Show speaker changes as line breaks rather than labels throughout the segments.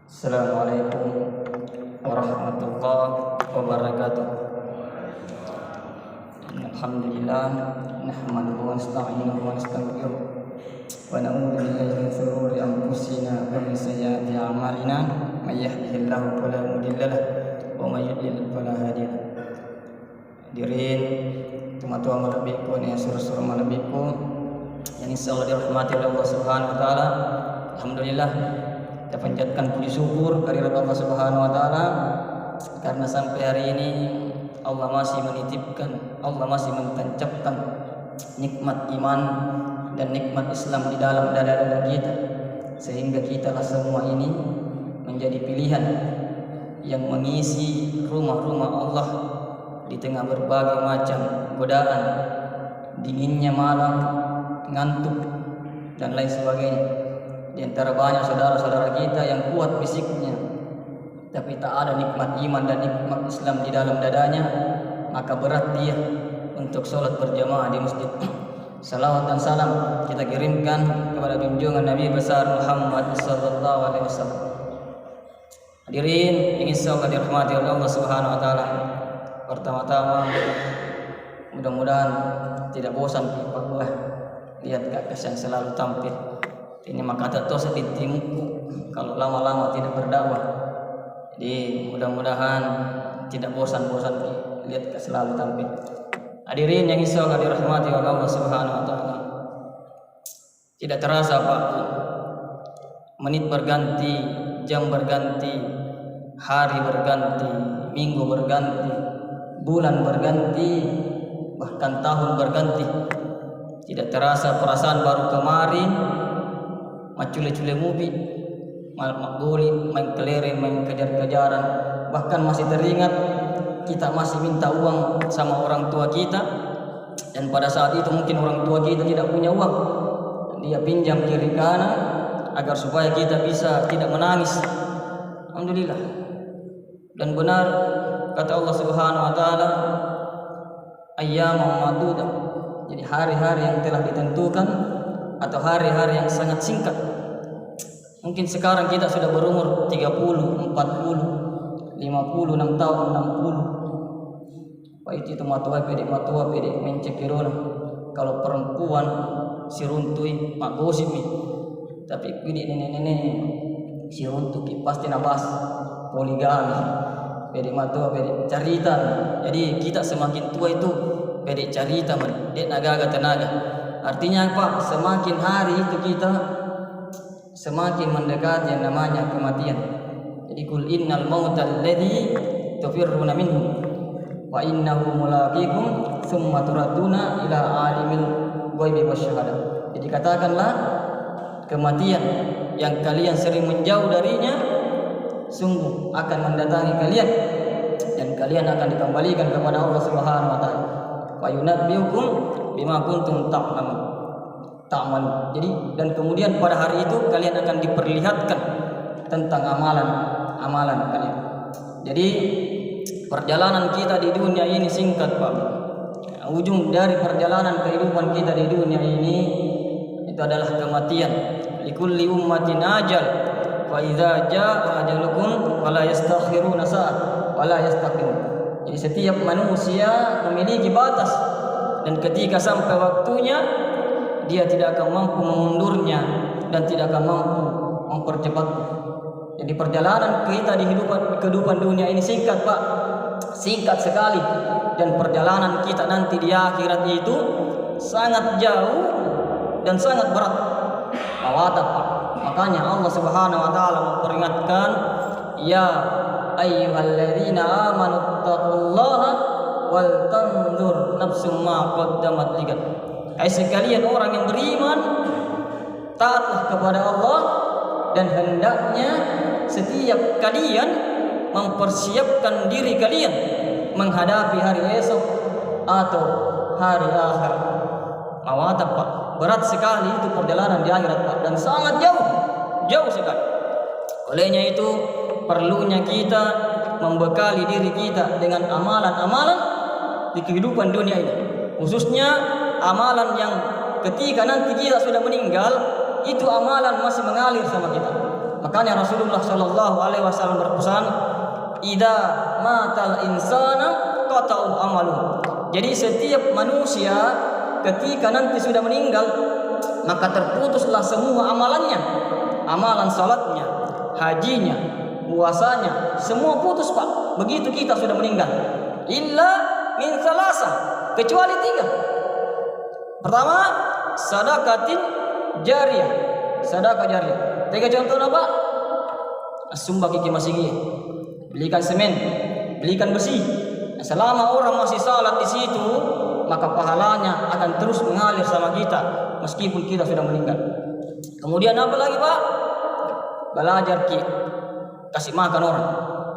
Assalamualaikum warahmatullahi wabarakatuh. Alhamdulillah nahmaduhu wa nasta'inuhu wa nastaghfiruh wa na'udzu billahi min shururi anfusina wa min sayyiati a'malina may yahdihillahu fala mudilla lahu wa may yudlil fala hadiya lahu. Hadirin tumatua malabiku ni surah-surah malabiku yang insyaallah dirahmati oleh Allah Subhanahu wa taala. Alhamdulillah kita panjatkan puji syukur kehadirat Allah Subhanahu wa taala karena sampai hari ini Allah masih menitipkan, Allah masih mentancapkan nikmat iman dan nikmat Islam di dalam dada-dada kita, sehingga kitalah semua ini menjadi pilihan yang mengisi rumah-rumah Allah di tengah berbagai macam godaan, dinginnya malam, ngantuk dan lain sebagainya. Di antara banyak saudara-saudara kita yang kuat fisiknya tapi tak ada nikmat iman dan nikmat Islam di dalam dadanya, maka berat dia untuk sholat berjamaah di masjid. Salawat dan salam kita kirimkan kepada junjungan Nabi besar Muhammad sallallahu alaihi wasallam. Hadirin yang insyaallah dirahmati oleh Allah Subhanahu wa taala. Pertama-tama mudah-mudahan tidak bosan kita lihat kakak yang selalu tampil. Ini maka tak dosa ditimuku kalau lama-lama tidak berdakwah. Jadi mudah-mudahan tidak bosan-bosan lihat selalu tampil. Hadirin yang insyaallah dirahmati oleh Allah Subhanahu wa taala. Tidak terasa Pak, menit berganti, jam berganti, hari berganti, minggu berganti, bulan berganti, bahkan tahun berganti. Tidak terasa perasaan baru kemarin macule-cule mubi, makbuli, main kelereng, main kejar-kejaran. Bahkan masih teringat kita masih minta uang sama orang tua kita, dan pada saat itu mungkin orang tua kita tidak punya uang, dia pinjam kiri kanan agar supaya kita bisa tidak menangis. Alhamdulillah. Dan benar kata Allah Subhanahu wa taala, ayyaman ma'dudah. Jadi hari-hari yang telah ditentukan atau hari-hari yang sangat singkat. Mungkin sekarang kita sudah berumur 30, 40, 50, 6 tahun, 60. Pak itu matua pede mencekirona. Kalau perempuan si runtui mak gosip nih. Tapi ini nenek-nenek si runtui pasti nabas poligami. Pede matua pede cerita. Jadi kita semakin tua itu pede cerita man, dek naga tenaga. Artinya apa? Semakin hari itu kita semakin mendekati yang namanya kematian. Jadi kul innal mautal ladzi tufirruna minhu wa innahu mulaqikum tsumma turaduna ila alimil ghaibi wasyahadah. Jadi katakanlah kematian yang kalian sering menjauh darinya sungguh akan mendatangi kalian, dan kalian akan dikembalikan kepada Allah Subhanahu wa taala. Wa yunabbiukum bima kuntum ta'malun. Jadi dan kemudian pada hari itu kalian akan diperlihatkan tentang amalan kalian. Jadi perjalanan kita di dunia ini singkat Pak. Ujung dari perjalanan kehidupan kita di dunia ini itu adalah kematian. Likulli ummatin ajal fa idza jaa ajalukum fala yastakhiruna sa'at wala yastaqdimun. Jadi setiap manusia memiliki batas, dan ketika sampai waktunya dia tidak akan mampu mengundurnya dan tidak akan mampu mempercepatnya. Jadi perjalanan kita di kehidupan dunia ini singkat Pak, singkat sekali, dan perjalanan kita nanti di akhirat itu sangat jauh dan sangat berat. Mawatat Pak. Makanya Allah Subhanahu wa taala memperingatkan, ya ayyuhalladzina amanu taqullaha wal tanzur nafsum ma qaddamat ligat. Hai sekalian orang yang beriman, taatlah kepada Allah, dan hendaknya setiap kalian mempersiapkan diri kalian menghadapi hari esok atau hari akhirat. Mawatap Pak, berat sekali itu perjalanan di akhirat Pak, dan sangat jauh sekali. Olehnya itu perlunya kita membekali diri kita dengan amalan-amalan di kehidupan dunia ini, khususnya amalan yang ketika nanti kita sudah meninggal, itu amalan masih mengalir sama kita. Makanya Rasulullah Shallallahu Alaihi Wasallam berpesan, "Idza matal insana qata'u amalu." Jadi setiap manusia ketika nanti sudah meninggal, maka terputuslah semua amalannya, amalan salatnya, hajinya, puasanya, semua putus Pak. Begitu kita sudah meninggal. Illa min salasa, kecuali 3. Pertama, sadaqatin jariyah, sedekah jariyah. 3 contoh apa? Sumbah kiki masigi, belikan semen, belikan besi. Selama orang masih salat di situ, maka pahalanya akan terus mengalir sama kita meskipun kita sudah meninggal. Kemudian apa lagi Pak? Belajar kasih makan orang.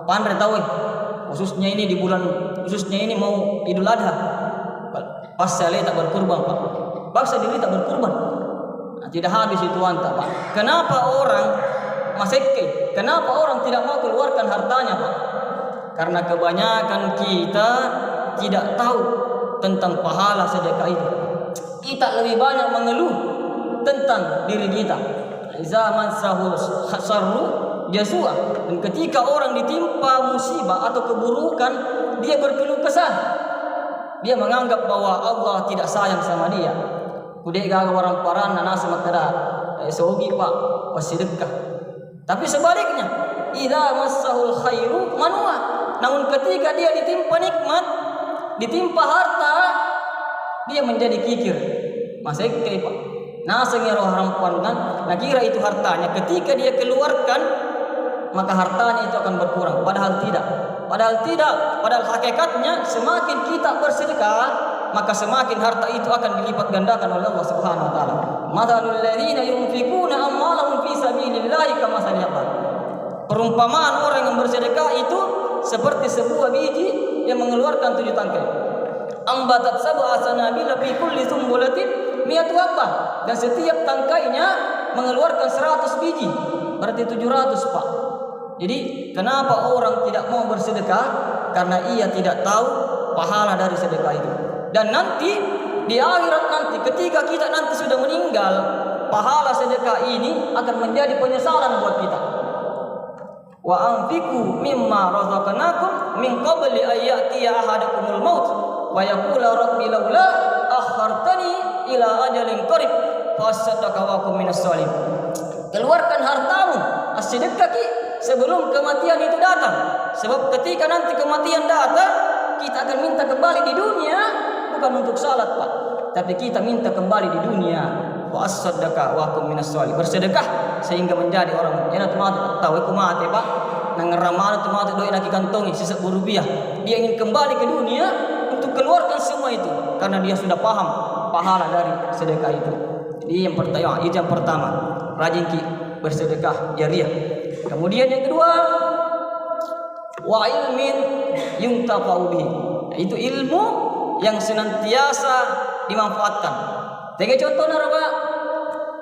Pandai tahu, khususnya ini di bulan, khususnya ini mau Idul Adha. Pas saya tak berkurban Pak. Paksa diri tak berkurban. Nah, tidak habis itu anta Pak. Kenapa orang maseke? Kenapa orang tidak mau keluarkan hartanya Pak? Karena kebanyakan kita tidak tahu tentang pahala sedekah itu. Kita lebih banyak mengeluh tentang diri kita. Zaman sarru jasua. Dan ketika orang ditimpa musibah atau keburukan, dia berkeluh kesah. Dia menganggap bahwa Allah tidak sayang sama dia. Kudek gaga orang parana nasa makara sogi Pak wasidekah. Tapi sebaliknya, idza massahul khairu manua. Namun ketika dia ditimpa nikmat, ditimpa harta, dia menjadi kikir. Masih kayak Pak. Nasa ngero harampan kan, nah kira itu hartanya. Ketika dia keluarkan, maka hartanya itu akan berkurang. Padahal tidak. Padahal hakikatnya semakin kita bersedekah, maka semakin harta itu akan dilipat gandakan oleh Allah Subhanahu wa taala. Mathalul ladzina yunfikuna amwalahum fi sabilillahi kamathali habbatin. Perumpamaan orang yang bersedekah itu seperti sebuah biji yang mengeluarkan 7 tangkai. Ambatat sab'a sanabila fi kulli sumbulatin mi'atu habbah. Dan setiap tangkainya mengeluarkan 100 biji. Berarti 700 Pak. Jadi kenapa orang tidak mau bersedekah? Karena ia tidak tahu pahala dari sedekah itu. Dan nanti di akhirat nanti ketika kita nanti sudah meninggal, pahala sedekah ini akan menjadi penyesalan buat kita. Wa anfiqu mimma razaqnakum min qabli an ya'tiya ahadakumul maut wa yaqula rabbi laula akhartani ila ajalin qarib fa asaddaqa wa akum minas shalihin. Keluarkan hartamu, sedekah sebelum kematian itu datang. Sebab ketika nanti kematian datang, kita akan minta kembali di dunia, bukan untuk salat Pak, tapi kita minta kembali di dunia. Wa as-saddaqa wa akum minas shalihin. Bersedekah sehingga menjadi orang yang tahu tahu ku mate Pak. Nang ramal tu mate doi nak kantongi sisa rupiah. Dia ingin kembali ke dunia untuk keluarkan semua itu karena dia sudah paham pahala dari sedekah itu. Jadi yang pertama, rajin bersedekah jariyah. Kemudian yang kedua, wa ilmin yuntafa'u bihi. Itu ilmu yang senantiasa dimanfaatkan. Tiga contoh apa?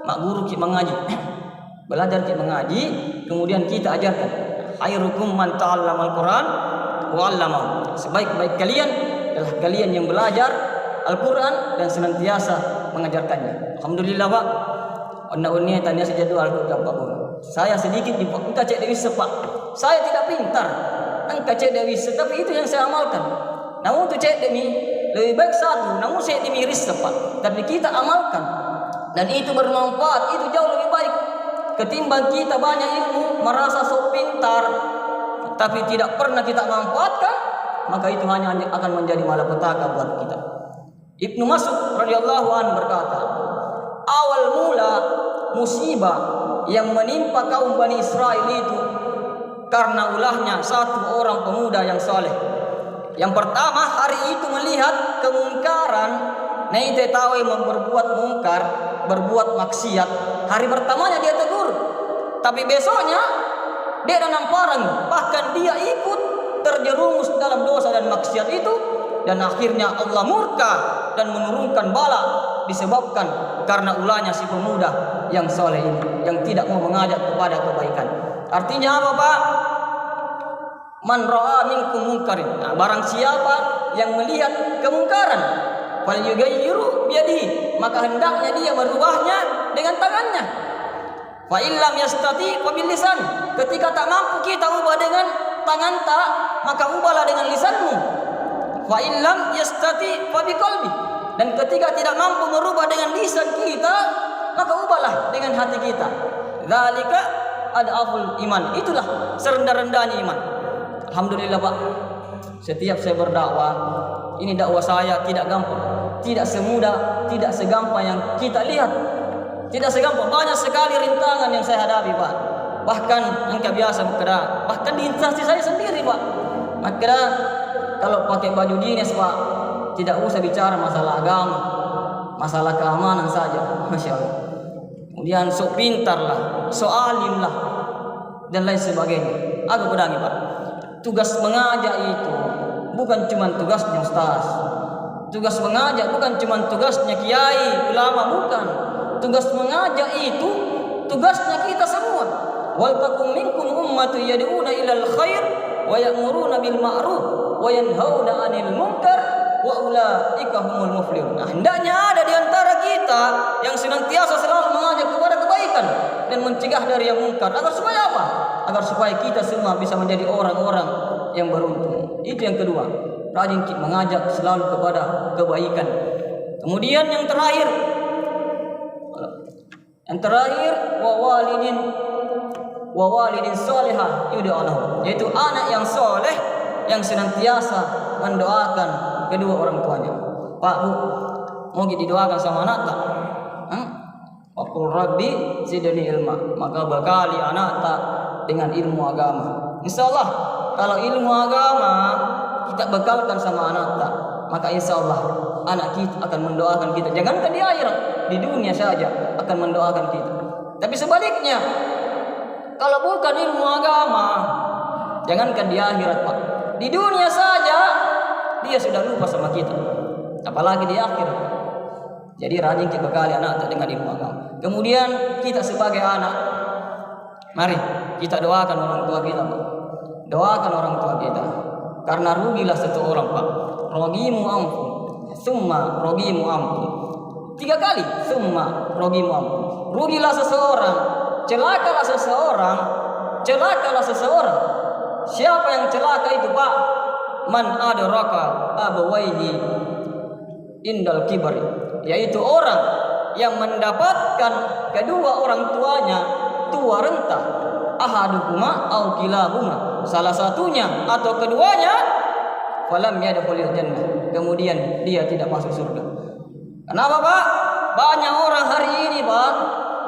Mak guru kita mengaji. Belajar kita mengaji, kemudian kita ajarkan. Khairukum man ta'allamal Qur'an wa 'allamahu. Sebaik-baik kalian adalah kalian yang belajar Al-Qur'an dan senantiasa mengajarkannya. Alhamdulillah Pak. Onna tanya sejadwal Al-Qur'an. Saya sedikit di engkau cek Dewi Sepak. Saya tidak pintar. Engkau cek Dewi Sepak, tapi itu yang saya amalkan. Namun untuk cek Dewi lebih baik satu, namun saya dimiris Sepak. Tapi kita amalkan dan itu bermanfaat, itu jauh lebih baik ketimbang kita banyak ilmu merasa sok pintar tapi tidak pernah kita manfaatkan, maka itu hanya akan menjadi malapetaka buat kita. Ibnu Mas'ud radhiyallahu anhu berkata, awal mula musibah yang menimpa kaum Bani Israel itu karena ulahnya satu orang pemuda yang saleh. Yang pertama, hari itu melihat kemungkaran, naite tahu berbuat mungkar, berbuat maksiat. Hari pertamanya dia tegur, tapi besoknya dia namparan, bahkan dia ikut terjerumus dalam dosa dan maksiat itu, dan akhirnya Allah murka dan menurunkan bala disebabkan karena ulahnya si pemuda yang soleh ini, yang tidak mau mengajak kepada kebaikan. Artinya apa Pak? Man ra'a minkum munkarin. Nah, barang siapa yang melihat kemungkaran, fal yughayyiru biyadihi, maka hendaknya dia merubahnya dengan tangannya. Fa illam yastati fa bil lisan. Ketika tak mampu kita ubah dengan tangan tak, maka ubahlah dengan lisanmu. Fa illam yastati fa bi qalbi. Dan ketika tidak mampu merubah dengan lisan kita, maka ubahlah dengan hati kita. Dzalika adaful iman. Itulah serendah-rendahnya iman. Alhamdulillah Pak. Setiap saya berdakwah, ini dakwah saya tidak gampang, tidak semudah, tidak segampang yang kita lihat. Tidak segampang, banyak sekali rintangan yang saya hadapi Pak. Bahkan engkau biasa bekerja, bahkan di instansi saya sendiri Pak. Maka kalau pakai baju dinas Pak, tidak usah bicara masalah agama, masalah keamanan saja, Masya Allah. Kemudian sok pintar lah, sok alim lah, dan lain sebagainya. Aku pedangi Pak, tugas mengajak itu bukan cuma tugasnya ustaz. Tugas mengajak bukan cuma tugasnya kiai, ulama, bukan. Tugas mengajak itu tugasnya kita semua. Wal takum minkum ummatu yad'una ilal khair wa ya'muruna bil ma'ruf wa yanhauna 'anil munkar wa ulaika humul muflihun. Nah, hendaknya ada di antara kita yang senantiasa selalu mengajak kepada kebaikan dan mencegah dari yang mungkar. Agar supaya apa? Agar supaya kita semua bisa menjadi orang-orang yang beruntung. Itu yang kedua. Rajin mengajak selalu kepada kebaikan. Kemudian yang terakhir wa walidin salihah yud'alahu, yaitu anak yang soleh yang senantiasa mendoakan kedua orang tuanya. Pak Bu, mau didoakan sama anak tak? Wa qul rabbi zidni ilma, maka bekali anak tak dengan ilmu agama. Insyaallah kalau ilmu agama kita bekalkan sama anak tak, maka insyaallah anak kita akan mendoakan kita. Jangankan di akhirat, di dunia saja akan mendoakan kita. Tapi sebaliknya, kalau bukan ilmu agama, jangankan di akhirat Pak, di dunia saja dia sudah lupa sama kita, apalagi di akhirat. Jadi rajin kita bekali anak dengan ilmu agama. Kemudian kita sebagai anak, mari kita doakan orang tua kita Pak. Doakan orang tua kita, karena rugilah satu orang Pak. Rogimu ampun, summa rogimu ampun. 3 kali summa rogimu ampun. Rugilah seseorang, celakalah seseorang, celakalah seseorang. Siapa yang celaka itu Pak? Man adraka abawaihi indal kibari, yaitu orang yang mendapatkan kedua orang tuanya tua renta. Ahaduhuma au kilahuma, salah satunya atau keduanya, falam yadkhulul jannah, kemudian dia tidak masuk surga. Kenapa Pak? Banyak orang hari ini Pak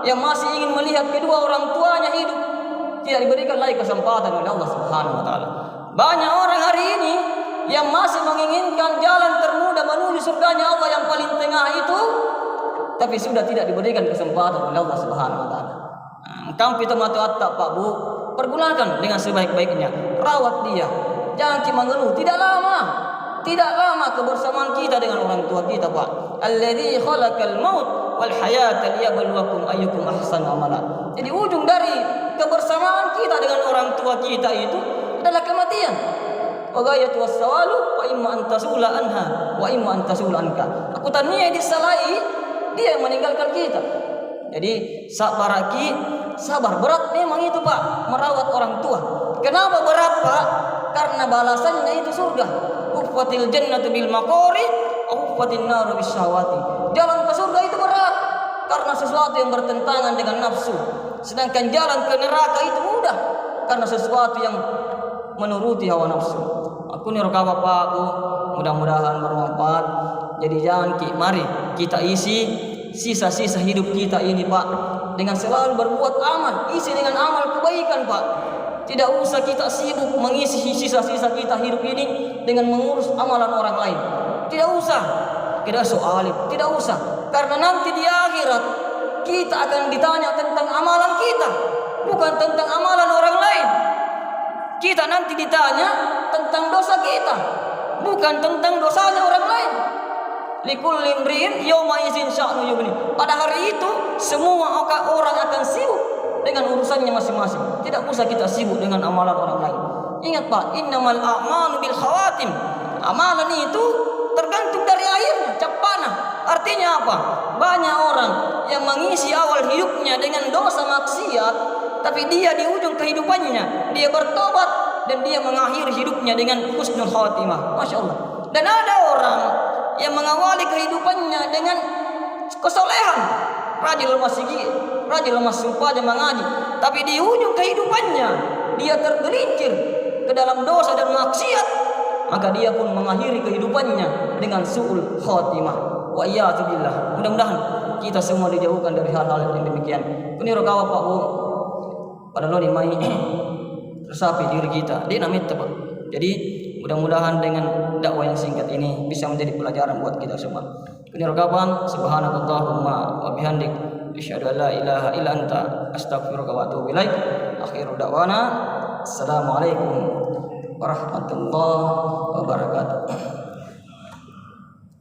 yang masih ingin melihat kedua orang tuanya hidup, tidak diberikan lagi kesempatan oleh Allah Subhanahu wa taala. Banyak orang hari ini yang masih menginginkan jalan termudah menuju surganya Allah yang paling tengah itu, tapi sudah tidak diberikan kesempatan oleh Allah Subhanahu wa taala. Kampi tomatu atta Pak Bu, pergunakan dengan sebaik-baiknya, rawat dia, jangan cuma mengeluh. Tidak lama kebersamaan kita dengan orang tua kita Pak. Alladzi khalaqal maut wal hayata liyabluwakum ayyukum ahsanu amala. Jadi ujung dari kebersamaan kita dengan orang tua kita itu adalah kematian. Wa ghayatu was-sawalu wa imma an tasula anha wa imma an tasula anka. Aku tania disalahi, dia yang meninggalkan kita. Jadi sabar berat memang itu Pak, merawat orang tua. Kenapa berat Pak? Karena balasannya itu surga. Uffatil jannatu bil maqari, uffatin naru bis syahawati. Jalan ke surga itu berat karena sesuatu yang bertentangan dengan nafsu. Sedangkan jalan ke neraka itu mudah karena sesuatu yang menuruti hawa nafsu. Aku nih rekawa Pak Bu, mudah-mudahan bermanfaat. Jadi mari kita isi sisa-sisa hidup kita ini Pak dengan selalu berbuat amal, isi dengan amal kebaikan Pak. Tidak usah kita sibuk mengisi sisa-sisa kita hidup ini dengan mengurus amalan orang lain. Tidak usah. Tidak soal, tidak usah. Karena nanti di akhirat kita akan ditanya tentang amalan kita, bukan tentang amalan orang lain. Kita nanti ditanya tentang dosa kita, bukan tentang dosanya orang lain. Likulli imri'in yawma idzin sya'nu yughni. Pada hari itu semua orang akan sibuk dengan urusannya masing-masing. Tidak usah kita sibuk dengan amalan orang lain. Ingat Pak, innamal a'malu bil khawatim. Amalan itu tergantung dari akhirnya, cap panah. Artinya apa? Banyak orang yang mengisi awal hidupnya dengan dosa, maka maksiat, tapi dia di ujung kehidupannya dia bertobat dan dia mengakhiri hidupnya dengan husnul khatimah. Masya Allah. Dan ada orang yang mengawali kehidupannya dengan kesolehan, rajin lemas sikit, rajin lemas sumpah dan mengaji, tapi di ujung kehidupannya dia tergelincir ke dalam dosa dan maksiat, maka dia pun mengakhiri kehidupannya dengan su'ul khatimah. Wa iyyazu billah. Mudah-mudahan kita semua dijauhkan dari hal-hal yang demikian. Kuniru kawa Pak Bu pada lo mai resapi diri kita di namit Pak. Jadi mudah-mudahan dengan dakwah yang singkat ini bisa menjadi pelajaran buat kita semua. Kuniru kawan subhanakallahumma wa bihamdik asyhadu an la ilaha illa anta astaghfiruka wa atubu ilaik. Akhiru da'wana assalamualaikum warahmatullahi wabarakatuh.